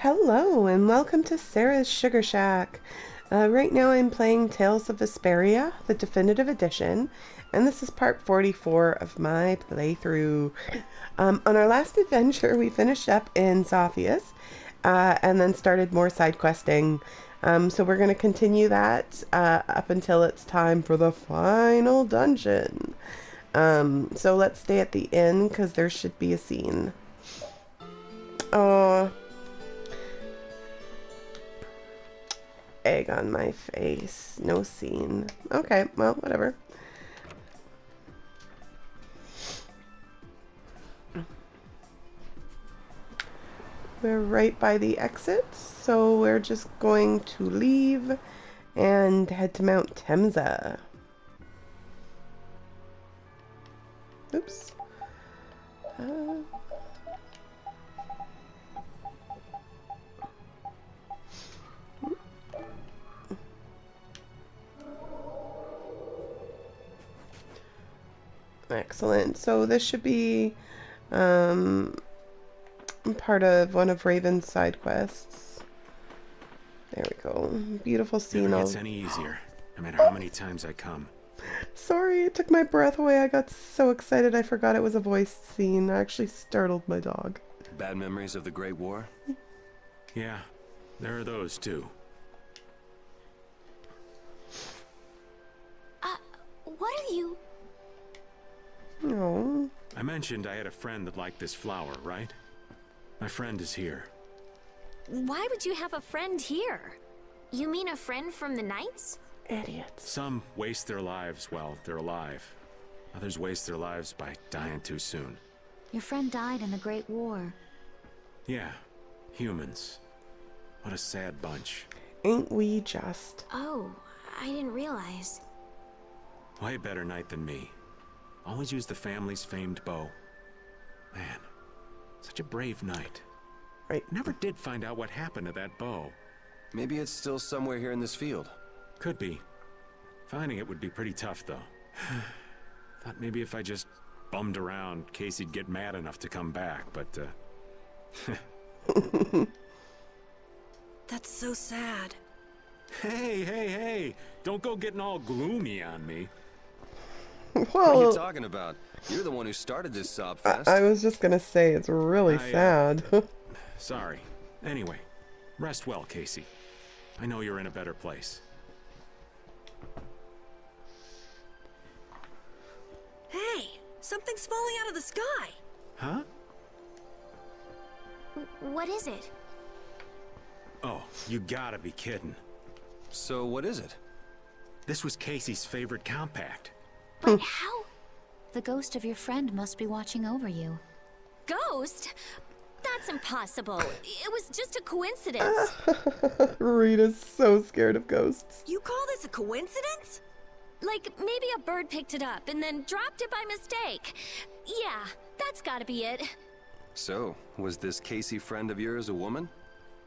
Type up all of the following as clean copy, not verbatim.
Hello and welcome to Sarah's Sugar Shack. Right now I'm playing Tales of Vesperia, the definitive edition, and this is part 44 of my playthrough. On our last adventure we finished up in Zaude, and then started more side questing. So we're going to continue that up until it's time for the final dungeon. So let's stay at the inn because there should be a scene. Oh, egg on my face. No scene. Okay, well, whatever. We're right by the exit, so we're just going to leave and head to Mount Temza. Oops. Excellent. So this should be part of one of Raven's side quests. There we go. Beautiful scene. Never gets any easier, no matter how many times I come. Sorry, it took my breath away. I got so excited I forgot it was a voice scene. I actually startled my dog. Bad memories of the Great War? Yeah, there are those too. What are you? Oh. I mentioned I had a friend that liked this flower, right? My friend is here. Why would you have a friend here? You mean a friend from the Knights? Idiots. Some waste their lives while they're alive. Others waste their lives by dying too soon. Your friend died in the Great War. Yeah, humans. What a sad bunch. Ain't we just? Oh, I didn't realize. Way better knight than me. Always used the family's famed bow. Man, such a brave knight. Right. Never did find out what happened to that bow. Maybe it's still somewhere here in this field. Could be. Finding it would be pretty tough, though. Thought maybe if I just bummed around, Casey'd get mad enough to come back, but, That's so sad. Hey! Don't go getting all gloomy on me. What are you Well, talking about? You're the one who started this sob fest. I was just gonna say it's really sad. Sorry. Anyway, rest well, Casey. I know you're in a better place. Hey, something's falling out of the sky. Huh? What is it? Oh, you gotta be kidding. So what is it? This was Casey's favorite compact. But how? The ghost of your friend must be watching over you. Ghost? That's impossible. It was just a coincidence. Rita's so scared of ghosts. You call this a coincidence? Like, maybe a bird picked it up and then dropped it by mistake. Yeah, that's gotta be it. So, was this Casey friend of yours a woman?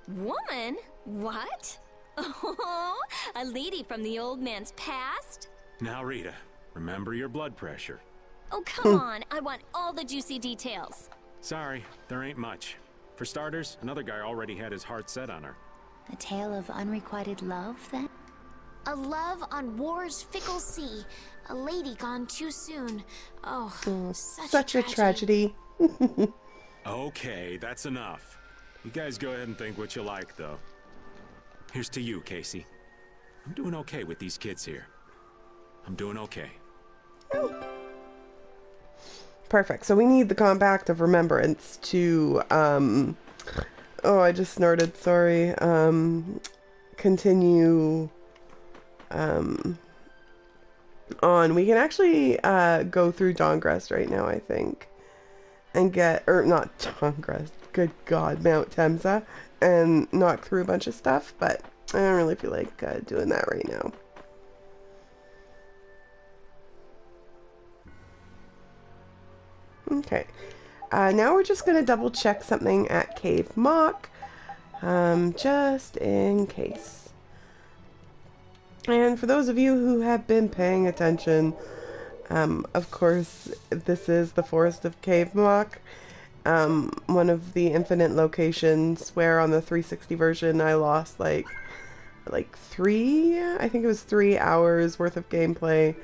Woman? What? Oh, a lady from the old man's past? Now, Rita, remember your blood pressure. Oh, come on. I want all the juicy details. Sorry, there ain't much. For starters, another guy already had his heart set on her. A tale of unrequited love, then? A love on war's fickle sea. A lady gone too soon. Oh, Such a tragedy. Okay, that's enough. You guys go ahead and think what you like, though. Here's to you, Casey. I'm doing okay with these kids here. I'm doing okay. Perfect. So we need the compact of remembrance to oh, I just snorted, sorry. Continue on. We can actually go through Dawngrest right now, I think. And get, or not Dawngrest, good God, Mount Temza, and knock through a bunch of stuff, but I don't really feel like doing that right now. Okay, now we're just going to double check something at Cave Mock, just in case. And for those of you who have been paying attention, of course, this is the Forest of Cave Mock, one of the infinite locations where on the 360 version I lost like 3 hours worth of gameplay,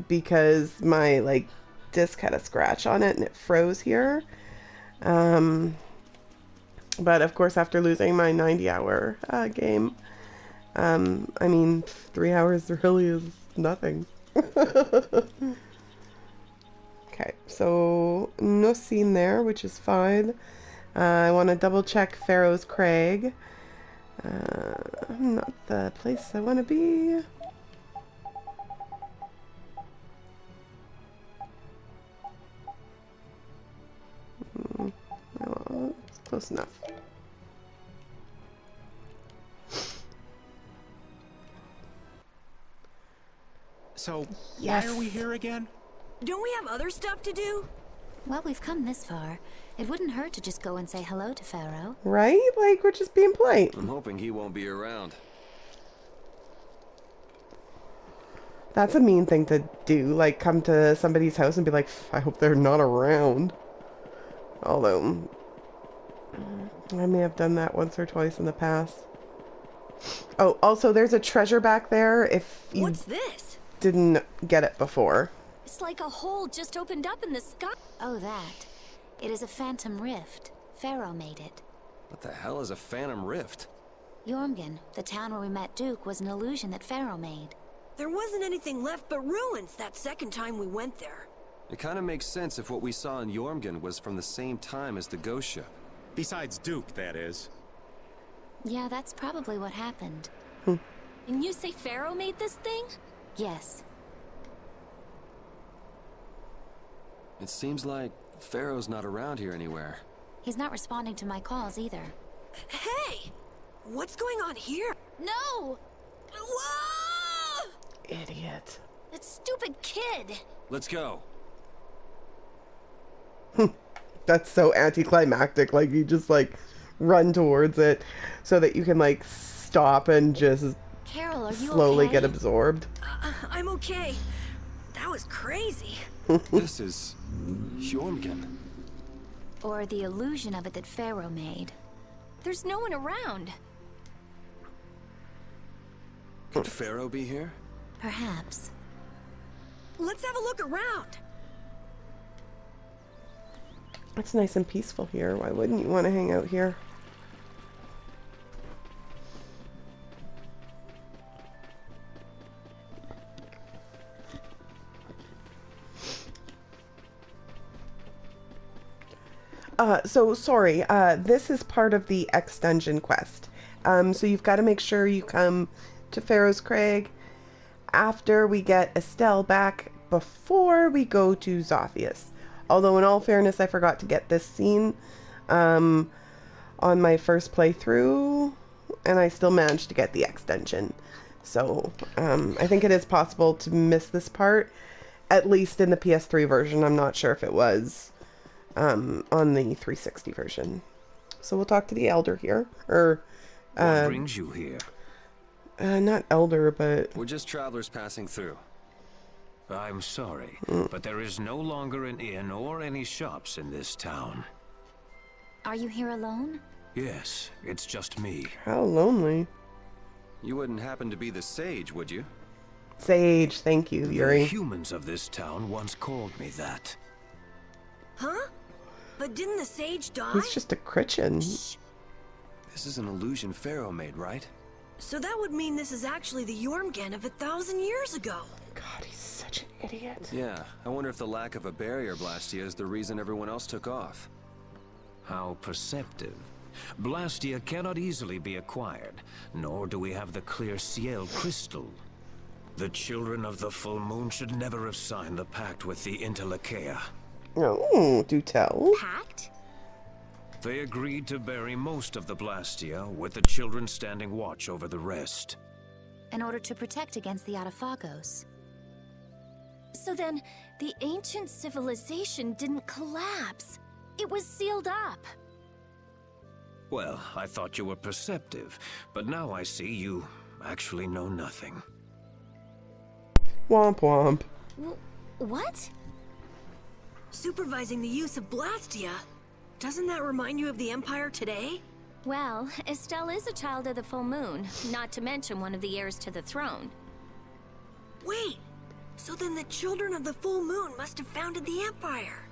because my like disc had a scratch on it and it froze here. But of course, after losing my 90-hour game, I mean, 3 hours really is nothing. Okay, so no scene there, which is fine. I want to double check Pharaoh's Crag. Not the place I want to be. Oh, it's close enough. So, Yes. why are we here again? Don't we have other stuff to do? Well, we've come this far. It wouldn't hurt to just go and say hello to Pharaoh. Right? Like, we're just being polite. I'm hoping he won't be around. That's a mean thing to do. Like, come to somebody's house and be like, I hope they're not around. Although, I may have done that once or twice in the past. Oh, also, there's a treasure back there if you What's this? didn't get it before. It's like a hole just opened up in the sky. Oh, that. It is a phantom rift. Pharaoh made it. What the hell is a phantom rift? Jormungand, the town where we met Duke, was an illusion that Pharaoh made. There wasn't anything left but ruins that second time we went there. It kind of makes sense if what we saw in Jormungand was from the same time as the ghost ship. Besides Duke, that is. Yeah, that's probably what happened. And you say Pharaoh made this thing? Yes. It seems like Pharaoh's not around here anywhere. He's not responding to my calls either. Hey! What's going on here? No! Whoa! Idiot. That stupid kid! Let's go. That's so anticlimactic. Like, you just, like, run towards it so that you can, like, stop and just Carol, are you slowly okay? get absorbed. I'm okay. That was crazy. This is Jormungand. Or the illusion of it that Pharaoh made. There's no one around. Could Pharaoh be here? Perhaps. Let's have a look around. It's nice and peaceful here. Why wouldn't you want to hang out here? So sorry, this is part of the X Dungeon quest. So you've got to make sure you come to Pharaoh's Crag after we get Estelle back before we go to Zophius. Although in all fairness, I forgot to get this scene on my first playthrough, and I still managed to get the X Dungeon. So I think it is possible to miss this part, at least in the PS3 version. I'm not sure if it was on the 360 version. So we'll talk to the elder here, or What brings you here? not elder, but We're just travelers passing through. I'm sorry, but there is no longer an inn or any shops in this town. Are you here alone? Yes, it's just me. how lonely. You wouldn't happen to be the sage, would you? Sage, thank you, The Yuri. humans of this town once called me that. Huh? But didn't the sage die? He's just a Christian. This is an illusion Pharaoh made, right? So that would mean this is actually the Jormungand of 1,000 years ago. God, he's such an idiot. Yeah, I wonder if the lack of a barrier Blastia is the reason everyone else took off. How perceptive. Blastia cannot easily be acquired, nor do we have the clear Ciel crystal. The children of the full moon should never have signed the pact with the Interlakeia. Oh, do tell. Pact? They agreed to bury most of the Blastia, with the children standing watch over the rest. In order to protect against the Adaphagos. So then, the ancient civilization didn't collapse. It was sealed up. Well, I thought you were perceptive, but now I see you actually know nothing. Womp womp. What? Supervising the use of Blastia. Doesn't that remind you of the Empire today? Well, Estelle is a child of the full moon, not to mention one of the heirs to the throne. Wait, so then the children of the full moon must have founded the Empire.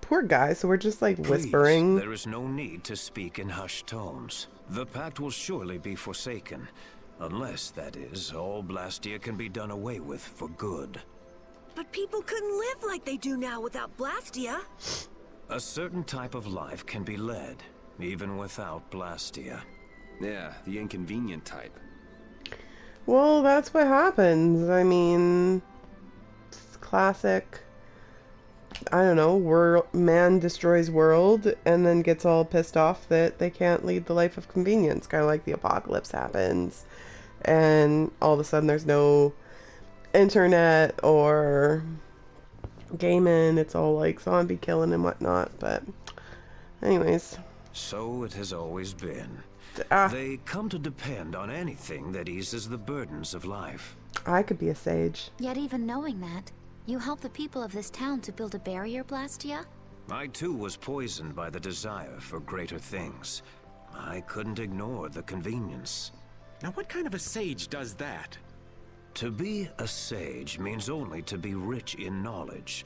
Poor guy, so we're just like Please, whispering. there is no need to speak in hushed tones. The pact will surely be forsaken. Unless, that is, all Blastia can be done away with for good. But people couldn't live like they do now without Blastia. A certain type of life can be led, even without Blastia. Yeah, the inconvenient type. Well, that's what happens. I mean, it's classic. I don't know, man destroys world and then gets all pissed off that they can't lead the life of convenience. Kind of like the apocalypse happens and all of a sudden there's no internet or gaming. It's all like zombie killing and whatnot. But anyways. So it has always been. Ah, They come to depend on anything that eases the burdens of life. I could be a sage. Yet even knowing that, you help the people of this town to build a barrier, Blastia? I too was poisoned by the desire for greater things. I couldn't ignore the convenience. Now what kind of a sage does that? To be a sage means only to be rich in knowledge.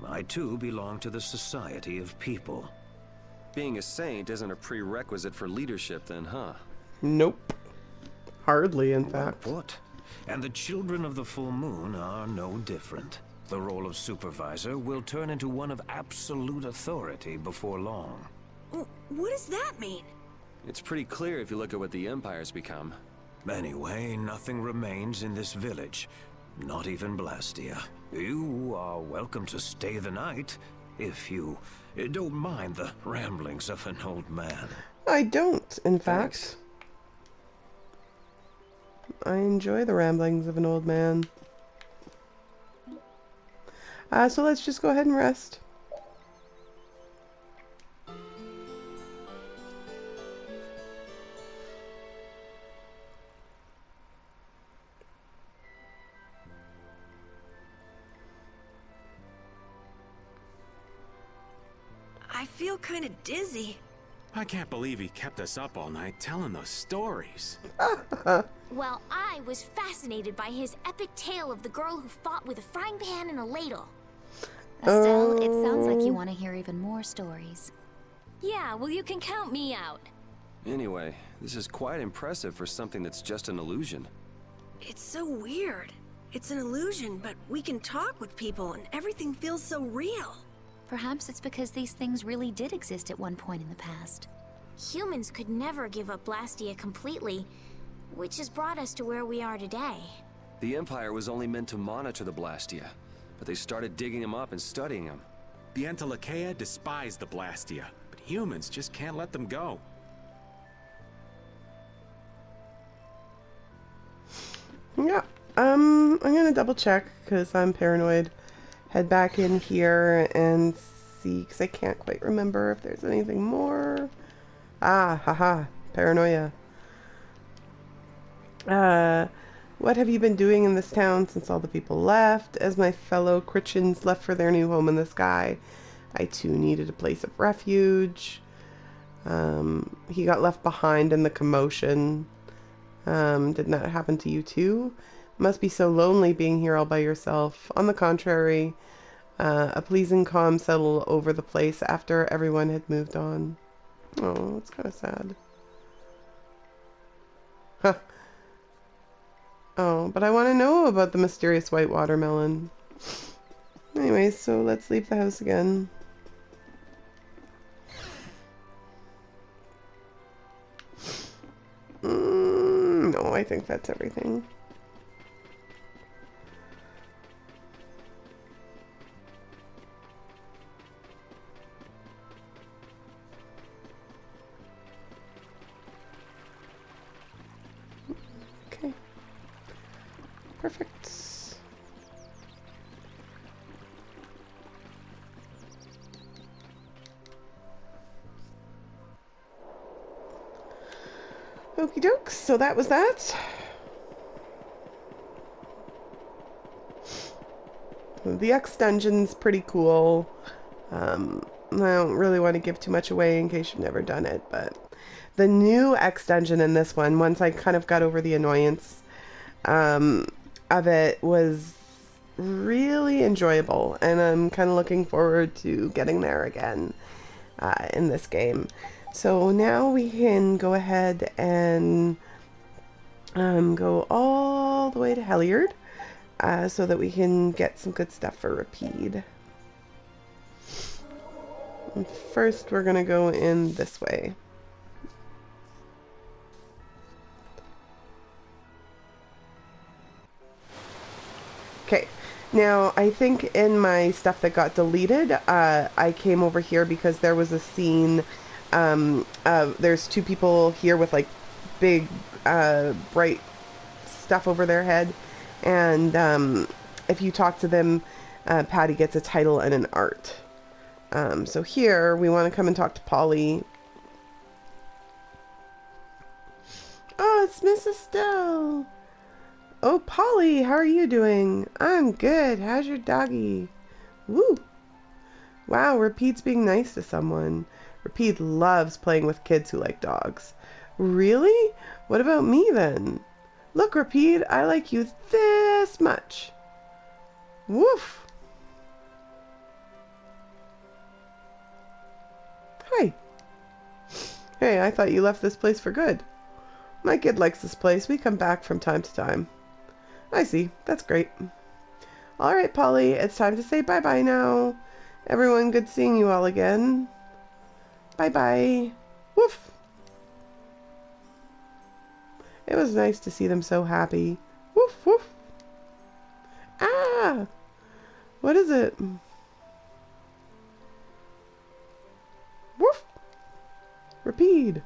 I too belong to the society of people. Being a saint isn't a prerequisite for leadership then, huh? Nope. Hardly, in fact. What? And the children of the full moon are no different. The role of supervisor will turn into one of absolute authority before long. What does that mean? It's pretty clear if you look at what the Empire's become. Anyway, nothing remains in this village. Not even Blastia. You are welcome to stay the night, if you don't mind the ramblings of an old man. I don't, in Thanks. fact. I enjoy the ramblings of an old man. So let's just go ahead and rest. I feel kind of dizzy. I can't believe he kept us up all night telling those stories. Well, I was fascinated by his epic tale of the girl who fought with a frying pan and a ladle. Estelle, it sounds like you want to hear even more stories. Yeah, well, you can count me out. Anyway, this is quite impressive for something that's just an illusion. It's so weird. It's an illusion, but we can talk with people and everything feels so real. Perhaps it's because these things really did exist at one point in the past. Humans could never give up Blastia completely, which has brought us to where we are today. The Empire was only meant to monitor the Blastia, but they started digging them up and studying them. The Entelekea despise the Blastia, but humans just can't let them go. Yeah, I'm gonna double check because I'm paranoid. Head back in here and see, because I can't quite remember if there's anything more. Ah, haha, paranoia. What have you been doing in this town since all the people left? As my fellow Christians left for their new home in the sky, I too needed a place of refuge. He got left behind in the commotion. Did that happen to you too? Must be so lonely being here all by yourself. On the contrary, a pleasing calm settled over the place after everyone had moved on. Oh, it's kind of sad. Huh. Oh, but I want to know about the mysterious white watermelon. Anyways, so let's leave the house again. No, I think that's everything. Okay. Perfect. Okie dokes, so that was that. The X dungeon's pretty cool. I don't really want to give too much away in case you've never done it, but the new X dungeon in this one, once I kind of got over the annoyance of it, was really enjoyable, and I'm kind of looking forward to getting there again in this game. So now we can go ahead and go all the way to Helliard so that we can get some good stuff for Rapide. First, we're going to go in this way. Okay, now I think in my stuff that got deleted, I came over here because there was a scene, there's two people here with like big, bright stuff over their head, and if you talk to them, Patty gets a title and an art. So here, we want to come and talk to Polly. Oh, it's Miss Estelle. Oh, Polly, how are you doing? I'm good. How's your doggy? Woo. Wow, Rapide's being nice to someone. Rapide loves playing with kids who like dogs. Really? What about me then? Look, Rapide, I like you this much. Woof. Hi. Hey, I thought you left this place for good. My kid likes this place. We come back from time to time. I see. That's great. All right, Polly, it's time to say bye-bye now. Everyone, good seeing you all again. Bye-bye. Woof. It was nice to see them so happy. Woof, woof. Ah! What is it? Woof. Rapide.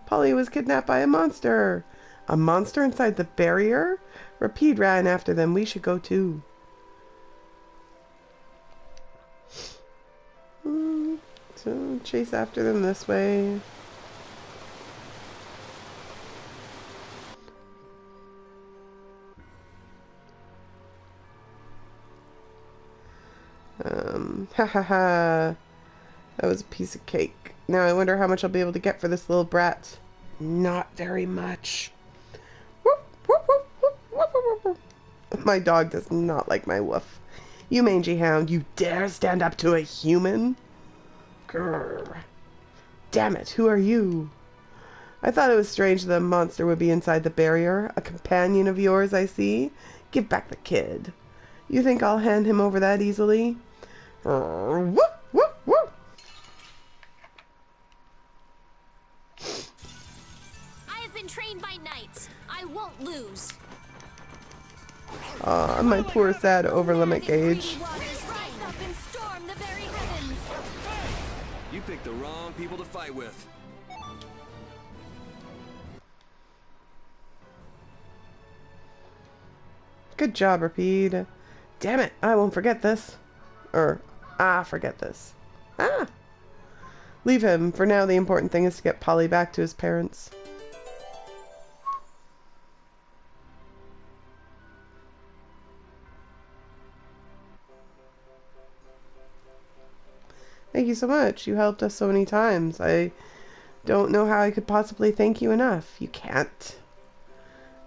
Polly was kidnapped by a monster. A monster inside the barrier? Rapide ran after them. We should go too. So chase after them this way. Ha ha ha. That was a piece of cake. Now I wonder how much I'll be able to get for this little brat. Not very much. My dog does not like my woof. You mangy hound, you dare stand up to a human? Grrr. Damn it, who are you? I thought it was strange that a monster would be inside the barrier. A companion of yours, I see. Give back the kid. You think I'll hand him over that easily? Whoop, whoop, whoop. I have been trained by knights. I won't lose. Aw, my poor sad overlimit gauge. Rise up and storm the very heavens. You picked the wrong people to fight with. Good job, Rapide. Damn it, I won't forget this. Forget this. Leave him. For now, the important thing is to get Polly back to his parents. Thank you so much. You helped us so many times. I don't know how I could possibly thank you enough. You can't.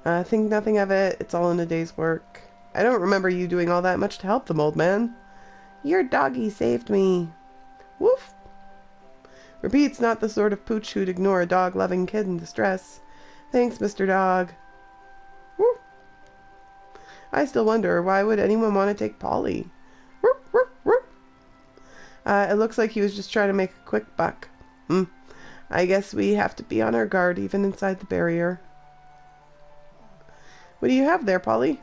Think nothing of it. It's all in a day's work. I don't remember you doing all that much to help them, old man. Your doggy saved me. Woof. Rapide's not the sort of pooch who'd ignore a dog-loving kid in distress. Thanks, Mr. Dog. Woof. I still wonder, why would anyone want to take Polly? Woof, woof, woof. It looks like he was just trying to make a quick buck. I guess we have to be on our guard even inside the barrier. What do you have there, Polly?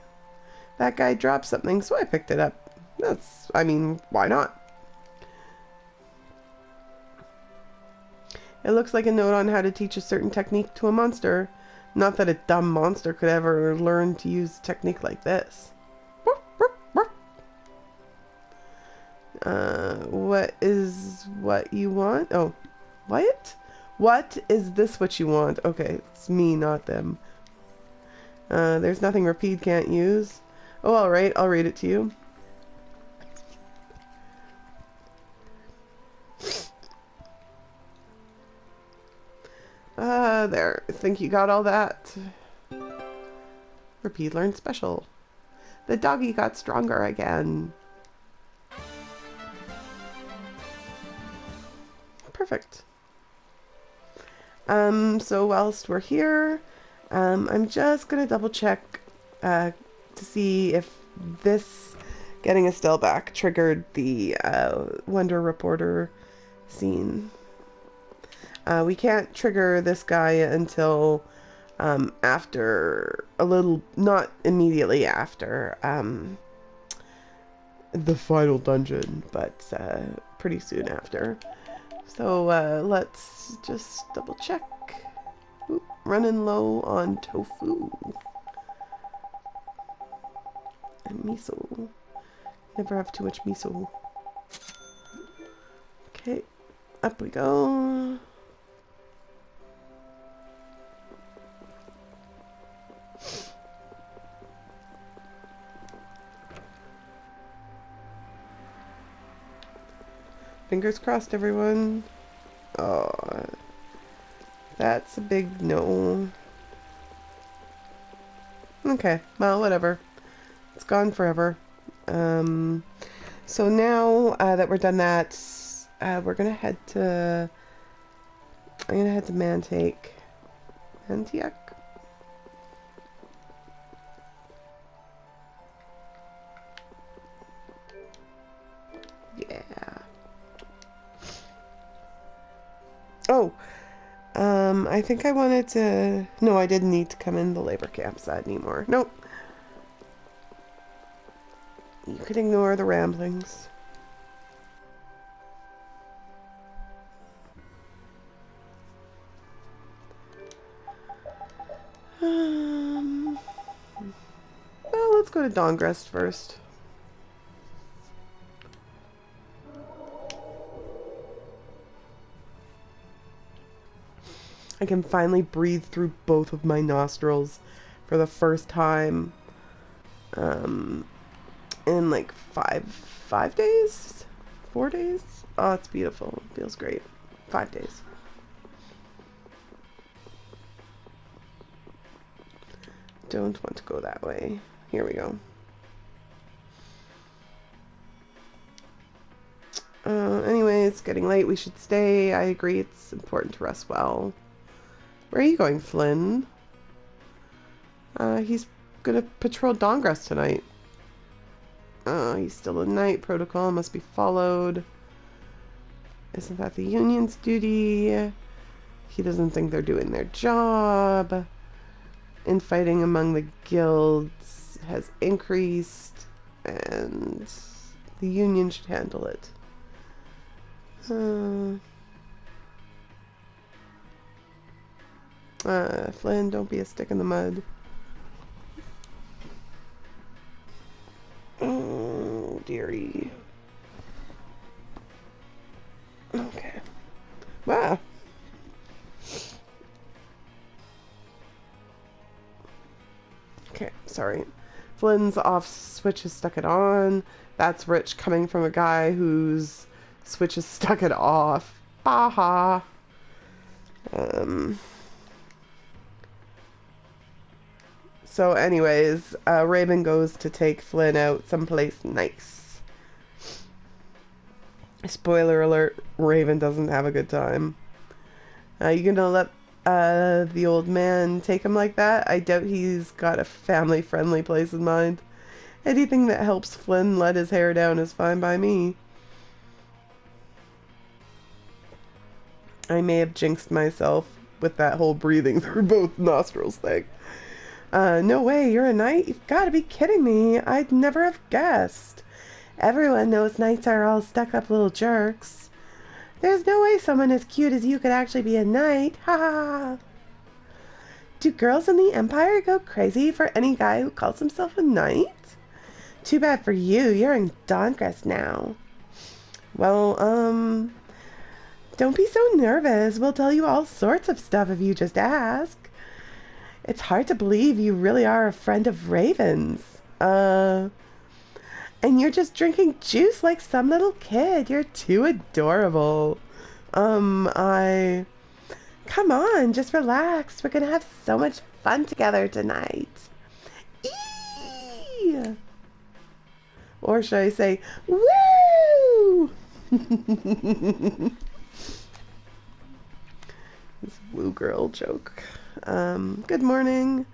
That guy dropped something, so I picked it up. Why not? It looks like a note on how to teach a certain technique to a monster. Not that a dumb monster could ever learn to use a technique like this. What is what you want? Oh, what? What is this what you want? Okay, it's me, not them. There's nothing Rapide can't use. Oh, alright, I'll read it to you. There. I think you got all that. Repeat learn special. The doggy got stronger again. Perfect. So whilst we're here, I'm just gonna double check to see if this getting Estelle back triggered the Wonder Reporter scene. We can't trigger this guy until after a little, not immediately after the final dungeon, but pretty soon after. So let's just double check. Oop, running low on tofu and miso. Never have too much miso. Okay, up we go. Fingers crossed, everyone. Oh, that's a big no. Okay, well, whatever. It's gone forever. So now that we're done that, we're gonna head to... I'm gonna head to Mantiak. Mantiak? Yeah. Oh, I think I wanted to... No, I didn't need to come in the labor campsite anymore. Nope. You could ignore the ramblings. Well, let's go to Dongrest first. I can finally breathe through both of my nostrils for the first time in like 5 days? 4 days? Oh, it's beautiful. It feels great. 5 days. Don't want to go that way. Here we go. Anyway, it's getting late. We should stay. I agree. It's important to rest well. Where are you going, Flynn? He's gonna patrol Dongrest tonight. He's still a knight. Protocol must be followed. Isn't that the Union's duty? He doesn't think they're doing their job. Infighting among the guilds has increased, and the Union should handle it. Flynn, don't be a stick in the mud. Oh, dearie. Okay. Wow. Okay, sorry. Flynn's off switch has stuck it on. That's rich coming from a guy whose switch has stuck it off. Baha. So anyways, Raven goes to take Flynn out someplace nice. Spoiler alert, Raven doesn't have a good time. You gonna let the old man take him like that? I doubt he's got a family-friendly place in mind. Anything that helps Flynn let his hair down is fine by me. I may have jinxed myself with that whole breathing through both nostrils thing. No way, you're a knight? You've got to be kidding me. I'd never have guessed. Everyone knows knights are all stuck-up little jerks. There's no way someone as cute as you could actually be a knight. Ha ha ha. Do girls in the Empire go crazy for any guy who calls himself a knight? Too bad for you. You're in Dongrest now. Well, don't be so nervous. We'll tell you all sorts of stuff if you just ask. It's hard to believe you really are a friend of Raven's. And you're just drinking juice like some little kid. You're too adorable. I Come on, just relax. We're gonna have so much fun together tonight. Eee! Or should I say, woo? This woo girl joke. Good morning.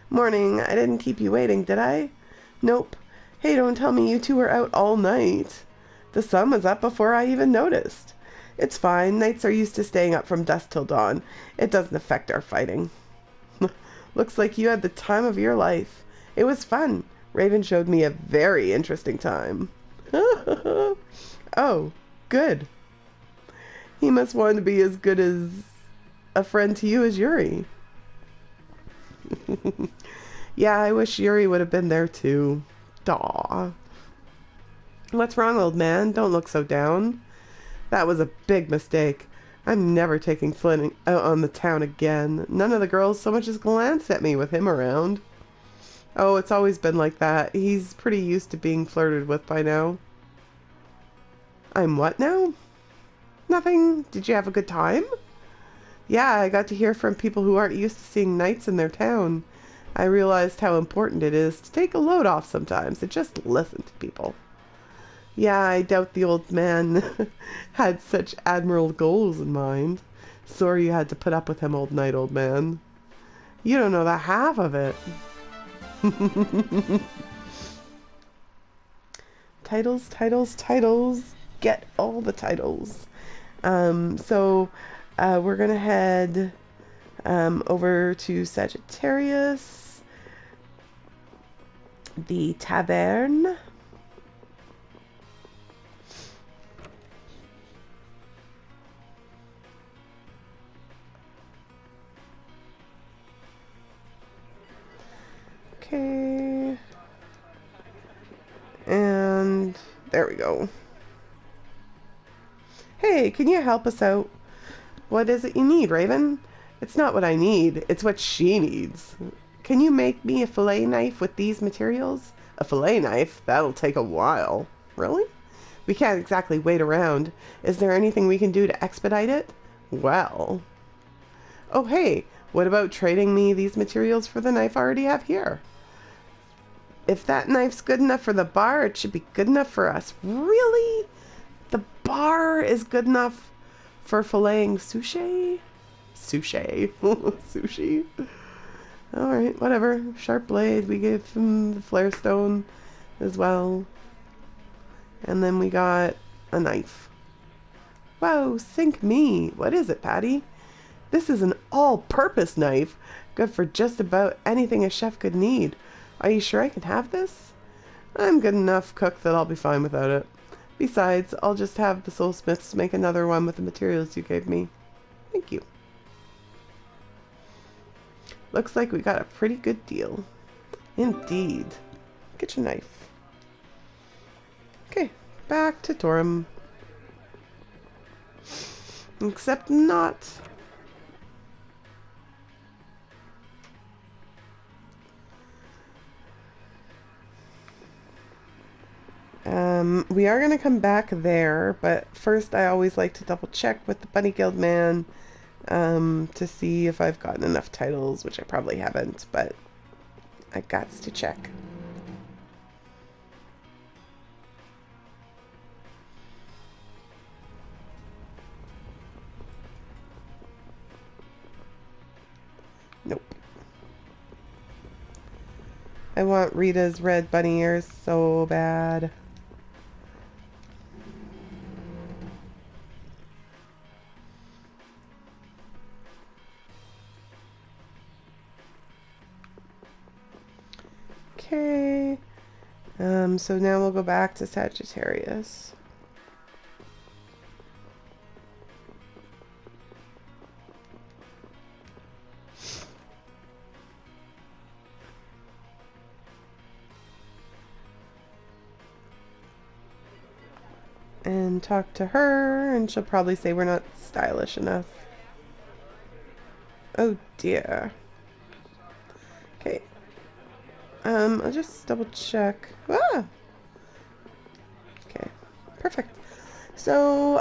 Morning. I didn't keep you waiting, did I? Nope. Hey, don't tell me you two were out all night. The sun was up before I even noticed. It's fine. Knights are used to staying up from dusk till dawn. It doesn't affect our fighting. Looks like you had the time of your life. It was fun. Raven showed me a very interesting time. Oh, good. He must want to be as good as a friend to you as Yuri. Yeah, I wish Yuri would have been there too. Daw. What's wrong, old man? Don't look so down. That was a big mistake. I'm never taking Flynn out on the town again. None of the girls so much as glanced at me with him around. Oh, it's always been like that. He's pretty used to being flirted with by now. I'm what now? Nothing. Did you have a good time? Yeah, I got to hear from people who aren't used to seeing knights in their town. I realized how important it is to take a load off sometimes and just listen to people. Yeah, I doubt the old man had such admirable goals in mind. Sorry you had to put up with him, old man. You don't know the half of it. Titles, titles, titles. Get all the titles. So we're going to head over to Sagittarius, the tavern. Okay. And there we go. Hey, can you help us out? What is it you need, Raven? It's not what I need, it's what she needs. Can you make me a fillet knife with these materials? A fillet knife? That'll take a while. Really? We can't exactly wait around. Is there anything we can do to expedite it? Well. Oh, hey, what about trading me these materials for the knife I already have here? If that knife's good enough for the bar, it should be good enough for us. Really? The bar is good enough for filleting sushi? Sushi. Sushi. Alright, whatever. Sharp blade. We gave him the flare stone as well. And then we got a knife. Whoa, sink me. What is it, Patty? This is an all-purpose knife. Good for just about anything a chef could need. Are you sure I can have this? I'm good enough cook that I'll be fine without it. Besides, I'll just have the soulsmiths make another one with the materials you gave me. Thank you. Looks like we got a pretty good deal. Indeed. Get your knife. Okay, back to Torum. Except not. We are going to come back there, but first I always like to double check with the Bunny Guild man to see if I've gotten enough titles, which I probably haven't, but I got to check. Nope. I want Rita's red bunny ears so bad. Okay. So now we'll go back to Sagittarius. And talk to her, and she'll probably say we're not stylish enough. Oh dear. Okay. I'll just double check. Ah! Okay, perfect. So,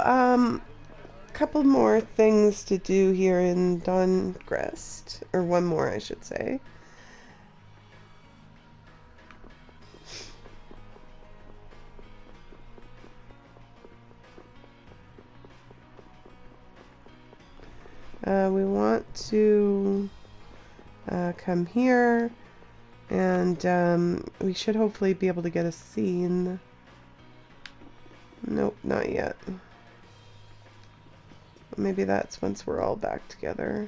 couple more things to do here in Dongrest, or one more, I should say. We want to come here, and we should hopefully be able to get a scene. Nope, not yet. Maybe that's once we're all back together.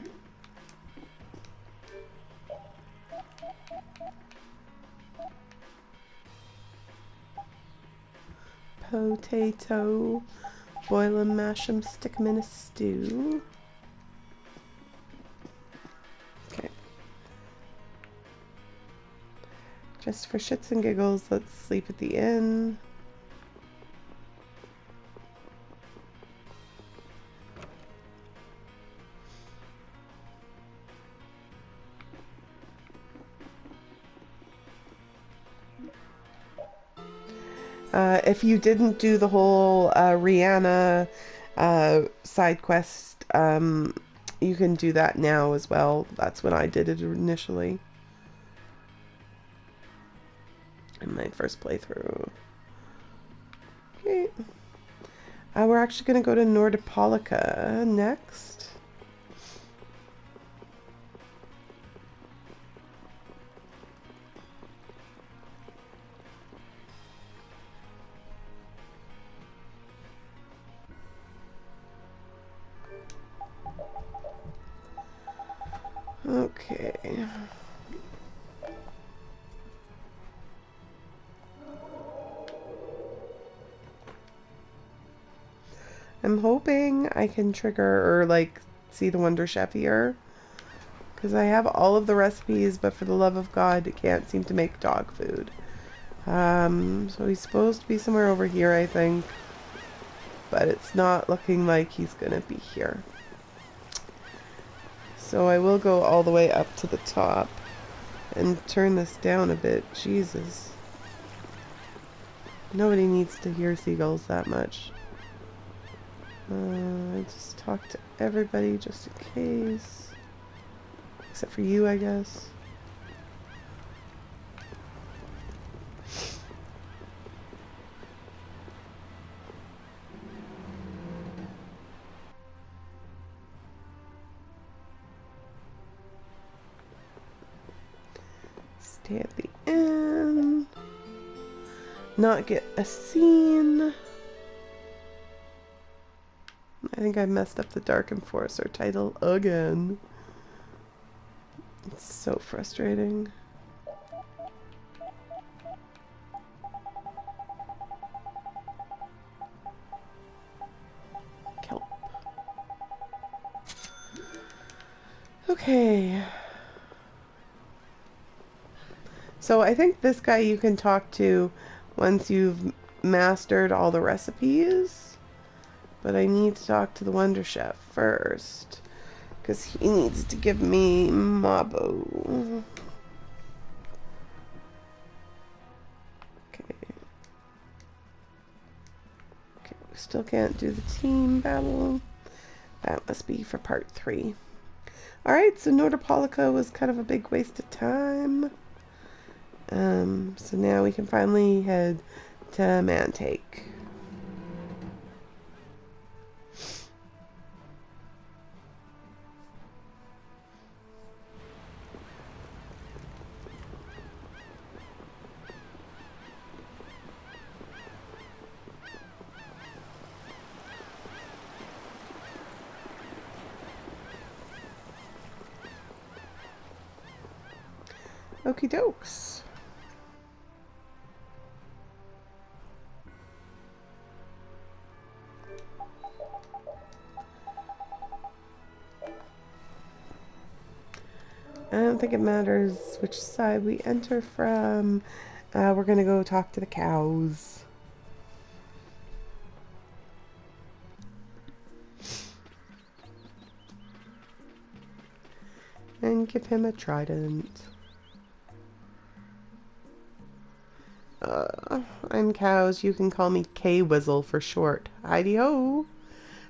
Potato. Boil 'em, mash 'em, stick 'em in a stew. Okay. Just for shits and giggles, let's sleep at the inn. If you didn't do the whole Rihanna side quest, you can do that now as well. That's when I did it initially. In my first playthrough. Okay. We're actually going to go to Nordopolica next. Okay. I'm hoping I can trigger or like see the Wonder Chef here, because I have all of the recipes, but for the love of God, it can't seem to make dog food. So he's supposed to be somewhere over here, I think, but it's not looking like he's gonna be here. So I will go all the way up to the top and turn this down a bit. Jesus. Nobody needs to hear seagulls that much. Just talk to everybody just in case. Except for you, I guess. Stay at the inn. Not get a scene. I think I messed up the Dark Enforcer title again. It's so frustrating. Kelp. Okay. So I think this guy you can talk to once you've mastered all the recipes. But I need to talk to the Wonder Chef first, because he needs to give me Mabo. Okay. Okay, we still can't do the team battle. That must be for part 3. Alright, so Nordopolica was kind of a big waste of time. So now we can finally head to Mantake. Okie dokes. I don't think it matters which side we enter from. We're gonna go talk to the cows. And give him a trident. I'm cows. You can call me K-Wizzle for short. Heidi-ho!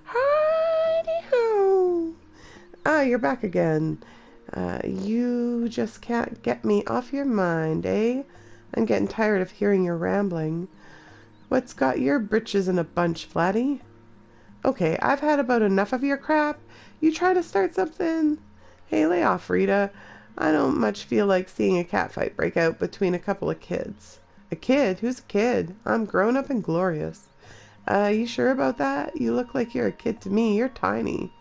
Hi! you're back again. You just can't get me off your mind, eh? I'm getting tired of hearing your rambling. What's got your britches in a bunch, Flatty? Okay, I've had about enough of your crap. You try to start something? Hey, lay off, Rita. I don't much feel like seeing a catfight break out between a couple of kids. A kid? Who's a kid? I'm grown up and glorious. You sure about that? You look like you're a kid to me. You're tiny.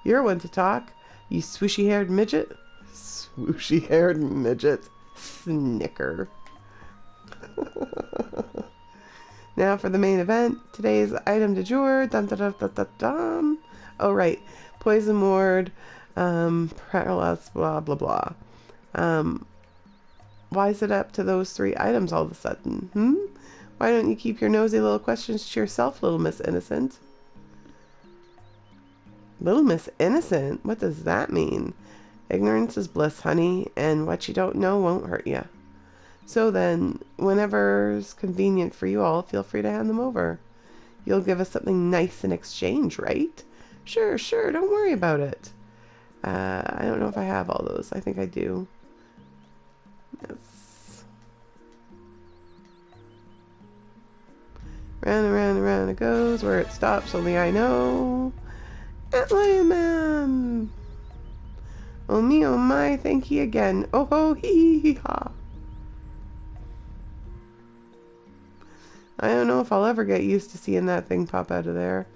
You're one to talk. You swooshy-haired midget. Swooshy-haired midget. Snicker. Now for the main event. Today's item du jour. Dum dum dum dum dum dum. Oh right. Poison ward. Paralysis. Blah blah blah. Why is it up to those 3 items all of a sudden? Why don't you keep your nosy little questions to yourself, Little Miss Innocent? Little Miss Innocent? What does that mean? Ignorance is bliss, honey, and what you don't know won't hurt you. So then, whenever's convenient for you all, feel free to hand them over. You'll give us something nice in exchange, right? Sure, don't worry about it. I don't know if I have all those. I think I do. Yes. Round and round and round it goes. Where it stops, only I know. Antlion Man! Oh me, oh my, thank ye again. Oh ho, hee hee ha. I don't know if I'll ever get used to seeing that thing pop out of there.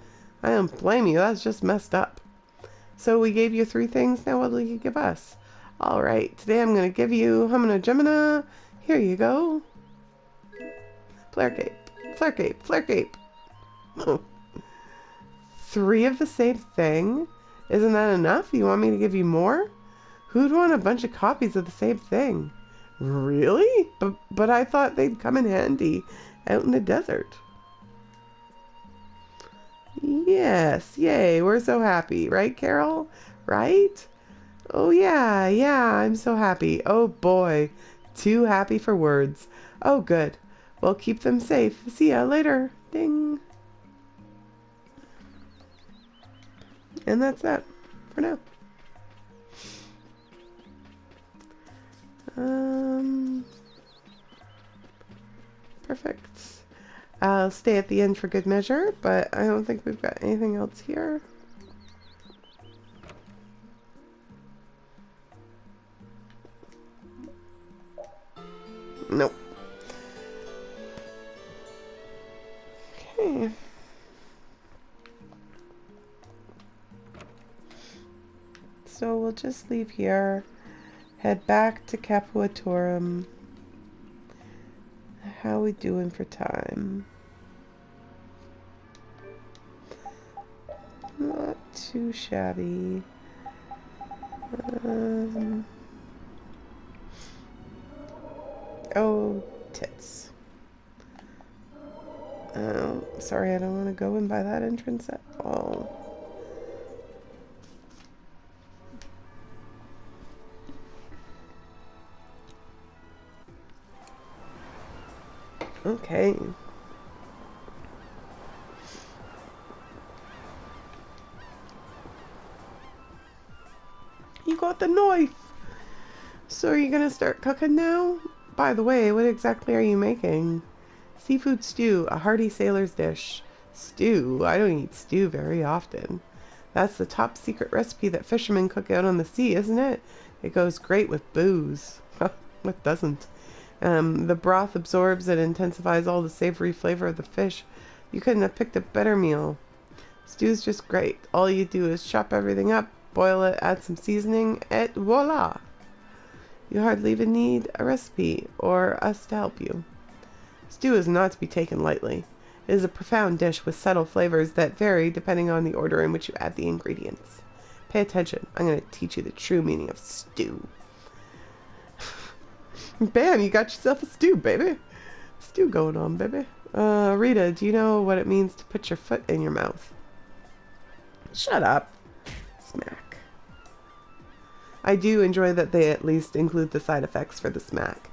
I don't blame you, that's just messed up. So we gave you 3 things, now what will you give us? Alright, today I'm going to give you Humana Gemina. Here you go. Flare cape, flare cape, flare cape. 3 of the same thing? Isn't that enough? You want me to give you more? Who'd want a bunch of copies of the same thing? Really? But I thought they'd come in handy out in the desert. Yes, yay, we're so happy, right, Carol? Right? Oh yeah, I'm so happy. Oh boy, too happy for words. Oh good, well keep them safe. See ya later. Ding. And that's that for now. Perfect. I'll stay at the end for good measure, but I don't think we've got anything else here. Nope. Okay. So we'll just leave here, head back to Capuatorum. How we doing for time? Not too shabby. Oh, tits. Oh, sorry, I don't want to go in by that entrance at all. Okay. You got the knife! So are you gonna start cooking now? By the way, what exactly are you making? Seafood stew, a hearty sailor's dish. Stew? I don't eat stew very often. That's the top secret recipe that fishermen cook out on the sea, isn't it? It goes great with booze. What doesn't? The broth absorbs and intensifies all the savory flavor of the fish. You couldn't have picked a better meal. Stew's just great. All you do is chop everything up, boil it, add some seasoning, et voila! You hardly even need a recipe or us to help you. Stew is not to be taken lightly. It is a profound dish with subtle flavors that vary depending on the order in which you add the ingredients. Pay attention. I'm going to teach you the true meaning of stew. Bam, you got yourself a stew, baby. Stew going on, baby. Rita, do you know what it means to put your foot in your mouth? Shut up. Smack. I do enjoy that they at least include the side effects for the smack.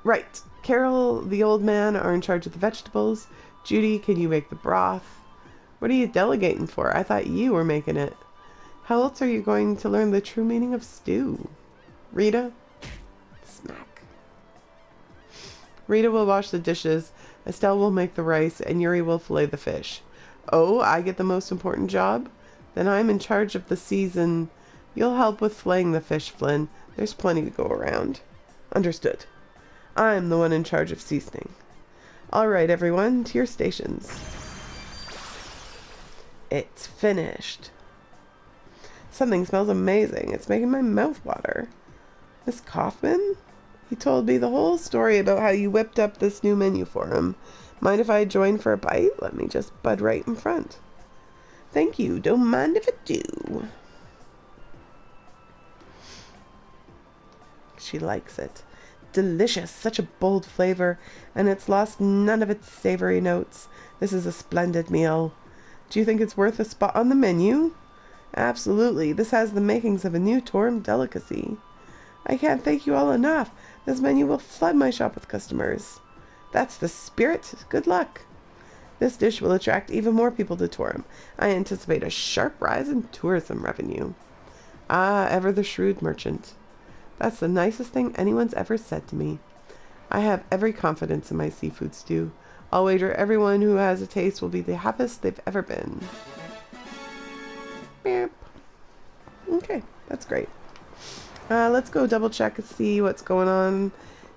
Right. Carol, the old man, are in charge of the vegetables. Judy, can you make the broth? What are you delegating for? I thought you were making it. How else are you going to learn the true meaning of stew? Rita? Smack. Rita will wash the dishes, Estelle will make the rice, and Yuri will fillet the fish. Oh, I get the most important job? Then I'm in charge of the season. You'll help with filleting the fish, Flynn. There's plenty to go around. Understood. I'm the one in charge of seasoning. All right, everyone, to your stations. It's finished. Something smells amazing. It's making my mouth water. Miss Kaufman? He told me the whole story about how you whipped up this new menu for him. Mind if I join for a bite? Let me just bud right in front. Thank you. Don't mind if I do. She likes it. Delicious. Such a bold flavor, and it's lost none of its savory notes. This is a splendid meal. Do you think it's worth a spot on the menu? Absolutely. This has the makings of a new Torum delicacy. I can't thank you all enough. This menu will flood my shop with customers. That's the spirit. Good luck. This dish will attract even more people to Torum. I anticipate a sharp rise in tourism revenue. Ah, ever the shrewd merchant. That's the nicest thing anyone's ever said to me. I have every confidence in my seafood stew. I'll wager everyone who has a taste will be the happiest they've ever been. Beep. Okay, that's great. Let's go double check and see what's going on.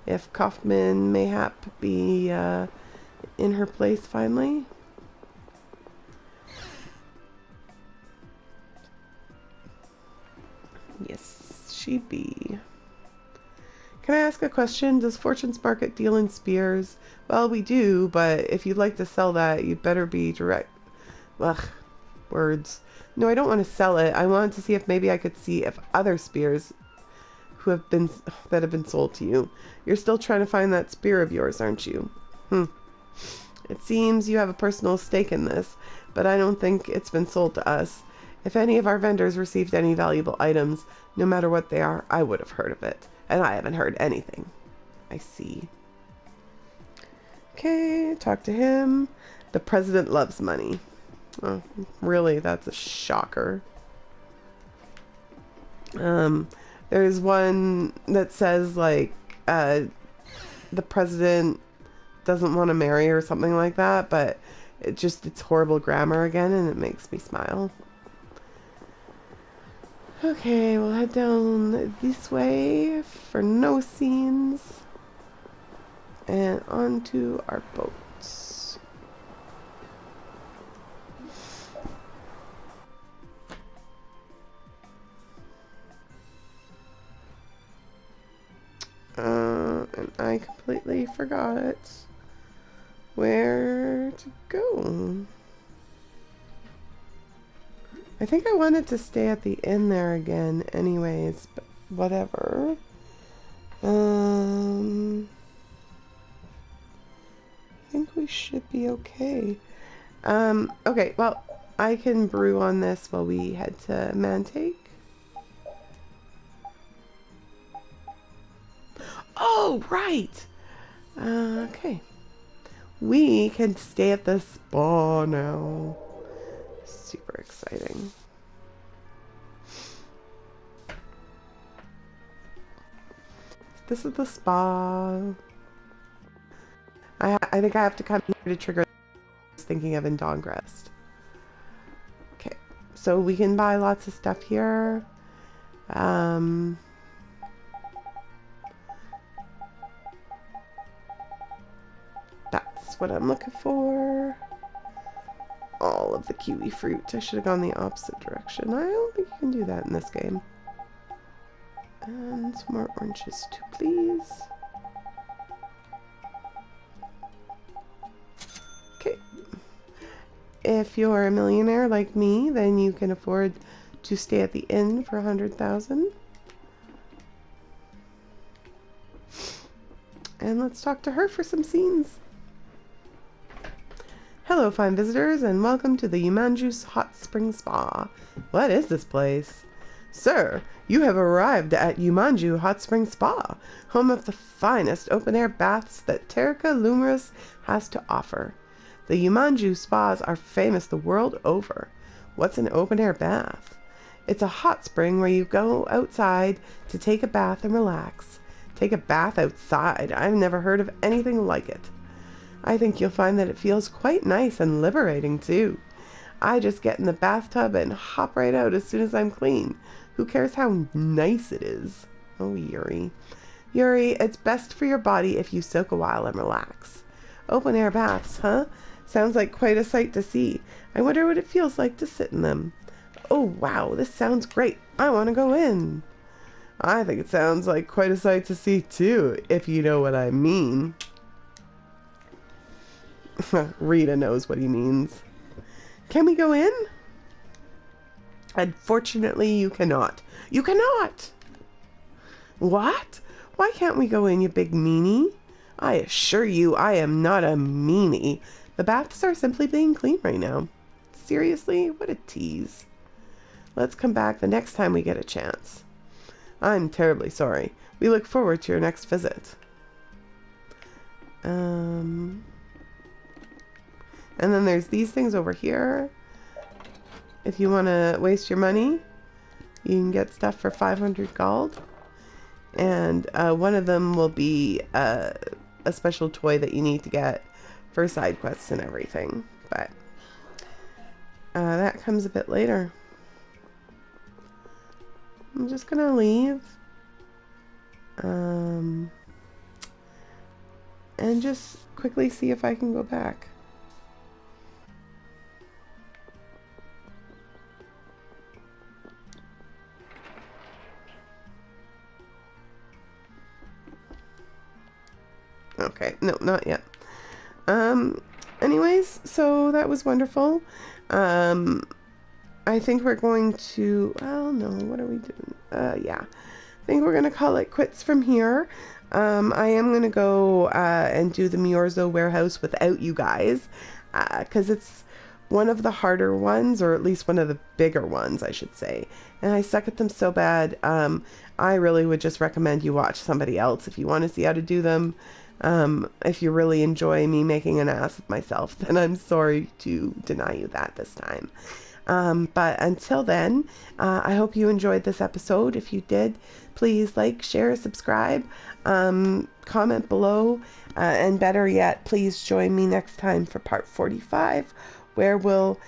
If Kaufman mayhap be in her place finally. Yes, she be. Can I ask a question? Does Fortune's Market deal in spears? Well, we do, but if you'd like to sell that, you'd better be direct. Ugh, words. No, I don't want to sell it. I wanted to see if maybe I could see if other spears that have been sold to you. You're still trying to find that spear of yours, aren't you? It seems you have a personal stake in this, but I don't think it's been sold to us. If any of our vendors received any valuable items, no matter what they are, I would have heard of it. And I haven't heard anything. I see. Okay, talk to him. The president loves money. Oh, really? That's a shocker. There's one that says, like, the president doesn't want to marry or something like that, but it's horrible grammar again, and it makes me smile. Okay, we'll head down this way for no scenes and onto our boats. And I completely forgot where to go. I think I wanted to stay at the inn there again anyways, but whatever. I think we should be okay. Okay, well, I can brew on this while we head to Mantake. Oh, right! Okay. We can stay at the spa now. Super exciting. This is the spa. I think I have to come here to trigger thinking of in Dawngrest. Okay, so we can buy lots of stuff here. That's what I'm looking for. All of the kiwi fruit. I should have gone the opposite direction. I don't think you can do that in this game. And some more oranges too, please. Okay. If you're a millionaire like me, then you can afford to stay at the inn for 100,000. And let's talk to her for some scenes. Hello, fine visitors, and welcome to the Yumanju's Hot Spring Spa. What is this place? Sir, you have arrived at Yumanju Hot Spring Spa, home of the finest open-air baths that Terrica Lumris has to offer. The Yumanju spas are famous the world over. What's an open-air bath? It's a hot spring where you go outside to take a bath and relax. Take a bath outside? I've never heard of anything like it. I think you'll find that it feels quite nice and liberating too. I just get in the bathtub and hop right out as soon as I'm clean. Who cares how nice it is? Oh, Yuri. Yuri, it's best for your body if you soak a while and relax. Open air baths, huh? Sounds like quite a sight to see. I wonder what it feels like to sit in them. Oh, wow, this sounds great. I want to go in. I think it sounds like quite a sight to see, too, if you know what I mean. Rita knows what he means. Can we go in? Unfortunately, you cannot. You cannot! What? Why can't we go in, you big meanie? I assure you, I am not a meanie. The baths are simply being cleaned right now. Seriously? What a tease. Let's come back the next time we get a chance. I'm terribly sorry. We look forward to your next visit. And then there's these things over here. If you want to waste your money, you can get stuff for 500 gold. And one of them will be a special toy that you need to get for side quests and everything. But that comes a bit later. I'm just gonna leave. And just quickly see if I can go back. Okay, no, not yet. Anyways, so that was wonderful. I think we're going to, well, no, what are we doing? Yeah, I think we're going to call it quits from here. I am going to go and do the Miorzo warehouse without you guys, because it's one of the harder ones, or at least one of the bigger ones, I should say. And I suck at them so bad. I really would just recommend you watch somebody else if you want to see how to do them. If you really enjoy me making an ass of myself, then I'm sorry to deny you that this time. But until then, I hope you enjoyed this episode. If you did, please like, share, subscribe, comment below, and better yet, please join me next time for part 45, where we'll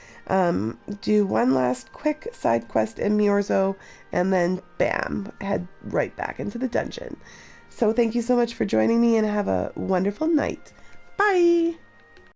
do one last quick side quest in Miorzo, and then bam, head right back into the dungeon. So thank you so much for joining me, and have a wonderful night. Bye!